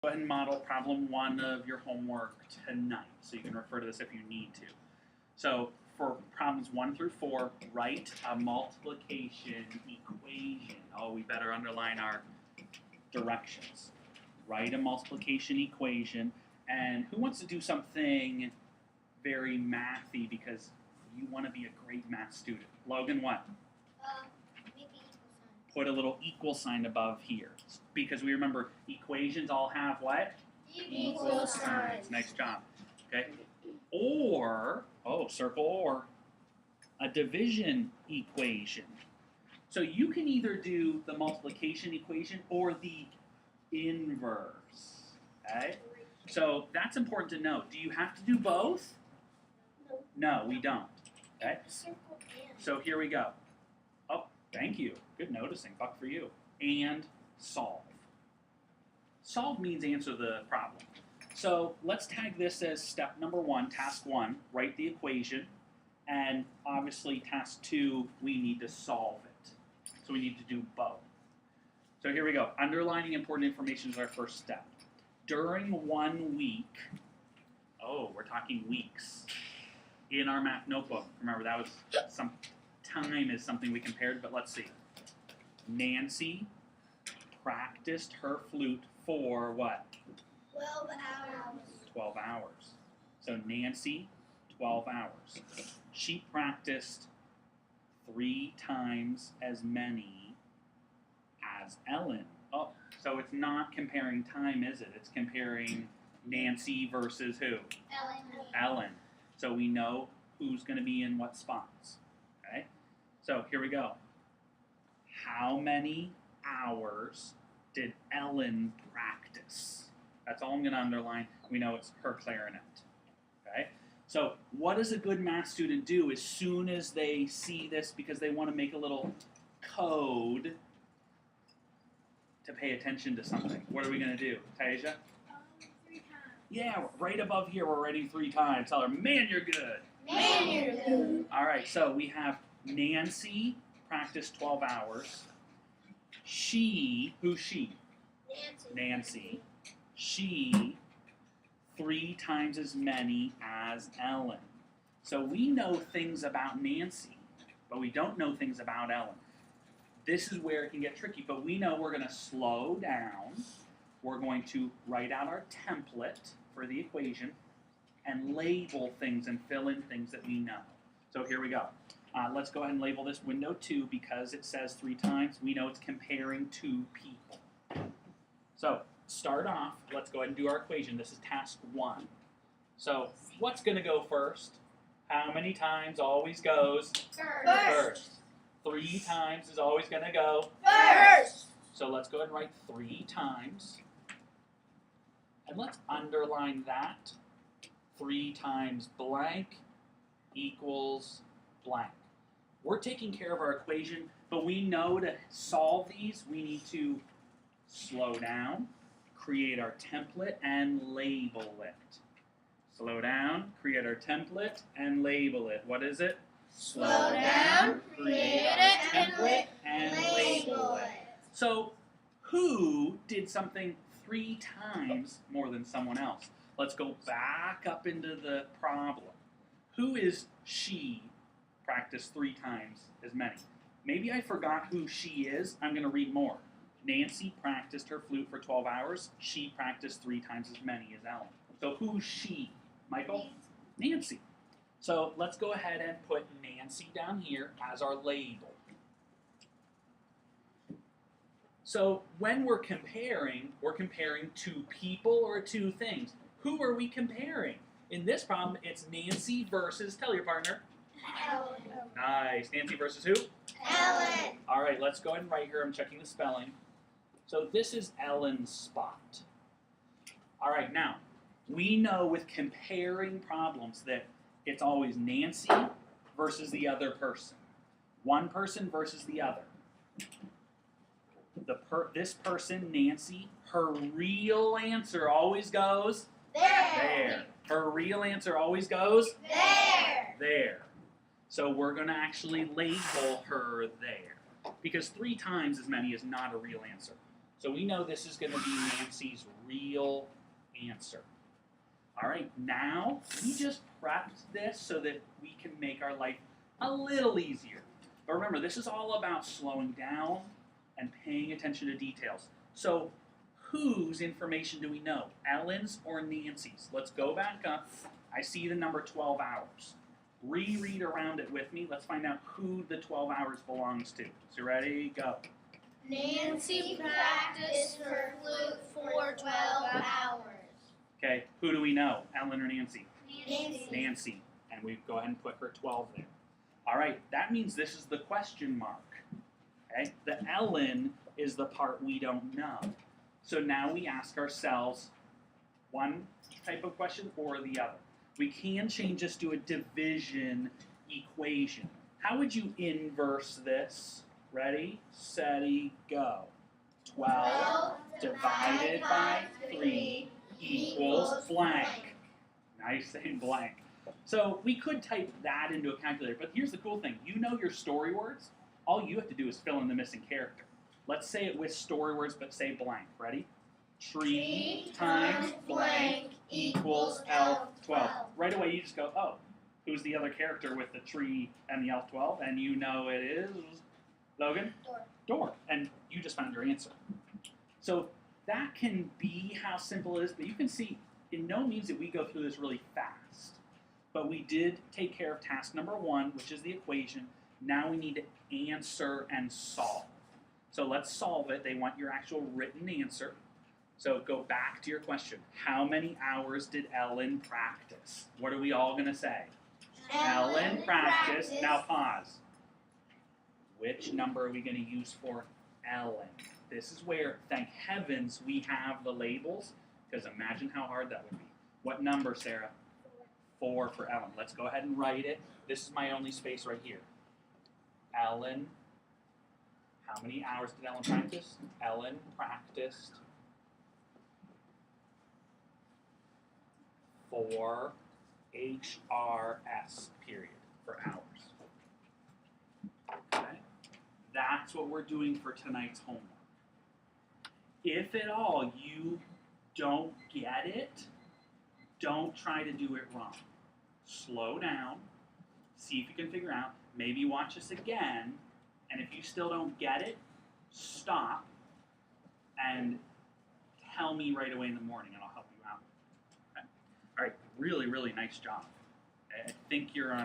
go ahead and model problem 1 of your homework tonight. So you can refer to this if you need to. So for problems 1 through 4, write a multiplication equation. Oh, we better underline our directions. Write a multiplication equation. And who wants to do something very mathy because you want to be a great math student? Logan, what? Maybe equal sign. Put a little equal sign above here. Because we remember equations all have what? Equal signs. Nice job. Okay. Or, circle or, a division equation. So you can either do the multiplication equation or the inverse. Okay? So that's important to know. Do you have to do both? No, we don't. Okay? Circle and. So here we go. Oh, thank you. Good noticing. Buck for you. And solve. Solve means answer the problem. So let's tag this as step number 1, task 1. Write the equation. And obviously task 2, we need to solve it. So we need to do both. So here we go. Underlining important information is our first step. During 1 week, we're talking weeks, in our math notebook. Remember, that was some time is something we compared, but let's see. Nancy practiced her flute for what? 12 hours. 12 hours. So Nancy, 12 hours. She practiced 3 times as many as Ellen. Oh, so it's not comparing time, is it? It's comparing Nancy versus who? Ellen. So we know who's going to be in what spots. Okay? So here we go. How many hours did Ellen practice? That's all I'm going to underline. We know it's her clarinet. Okay? So what does a good math student do as soon as they see this because they want to make a little code to pay attention to something? What are we going to do? Tasia? 3 times. Yeah, right above here we're writing 3 times. Tell her, man, you're good. Man, you're good. All right, so we have Nancy practiced 12 hours. She, who's she? Nancy. She 3 times as many as Ellen. So we know things about Nancy, but we don't know things about Ellen. This is where it can get tricky, but we know we're going to slow down. We're going to write out our template for the equation and label things and fill in things that we know. So here we go. Let's go ahead and label this window 2 because it says 3 times. We know it's comparing 2 people. So start off. Let's go ahead and do our equation. This is task 1. So what's going to go first? How many times always goes first? 3 times is always going to go First. So let's go ahead and write 3 times. And let's underline that. 3 times blank equals blank. We're taking care of our equation, but we know to solve these, we need to slow down, create our template, and label it. Slow down, create our template, and label it. What is it? Slow down, create a template, and label it. So, who did something 3 times more than someone else? Let's go back up into the problem. Who is she practiced 3 times as many? Maybe I forgot who she is. I'm going to read more. Nancy practiced her flute for 12 hours. She practiced 3 times as many as Ellen. So who's she? Michael? Nancy. So let's go ahead and put Nancy down here as our label. So when we're comparing 2 people or 2 things. Who are we comparing? In this problem, it's Nancy versus, tell your partner. Ellen. Nice. Nancy versus who? Ellen. All right, let's go ahead and write here. I'm checking the spelling. So this is Ellen's spot. All right, now, we know with comparing problems that it's always Nancy versus the other person. One person versus the other. This person, Nancy, her real answer always goes there. Her real answer always goes there. So we're going to actually label her there. Because 3 times as many is not a real answer. So we know this is going to be Nancy's real answer. All right, now we just prepped this so that we can make our life a little easier. But remember, this is all about slowing down and paying attention to details. So whose information do we know? Ellen's or Nancy's? Let's go back up. I see the number 12 hours. Reread around it with me. Let's find out who the 12 hours belongs to. So ready, go. Nancy practiced her flute for 12 hours. Okay, who do we know? Ellen or Nancy? Nancy. Nancy. And we go ahead and put her 12 there. All right, that means this is the question mark. Okay, the Ellen is the part we don't know. So now we ask ourselves one type of question or the other. We can change this to a division equation. How would you inverse this? Ready, steady, go. 12 divided by 3 equals blank. Nice saying blank. So we could type that into a calculator, but here's the cool thing. You know your story words. All you have to do is fill in the missing character. Let's say it with story words, but say blank. Ready? Tree times blank equals elf 12. Right away you just go, oh, who's the other character with the tree and the elf 12? And you know it is, Logan? Door. And you just found your answer. So that can be how simple it is, but you can see in no means that we go through this really fast. But we did take care of task number 1, which is the equation. Now we need to answer and solve. So let's solve it. They want your actual written answer. So go back to your question. How many hours did Ellen practice? What are we all going to say? Ellen practiced. Now pause. Which number are we going to use for Ellen? This is where, thank heavens, we have the labels, because imagine how hard that would be. What number, Sarah? 4 for Ellen. Let's go ahead and write it. This is my only space right here. Ellen, how many hours did Ellen practice? Ellen practiced 4 HRS, period, for hours. Okay? That's what we're doing for tonight's homework. If at all you don't get it, don't try to do it wrong. Slow down, see if you can figure out, maybe watch this again, and if you still don't get it, stop and tell me right away in the morning and I'll help you out. Okay? All right, really, really nice job. I think you're on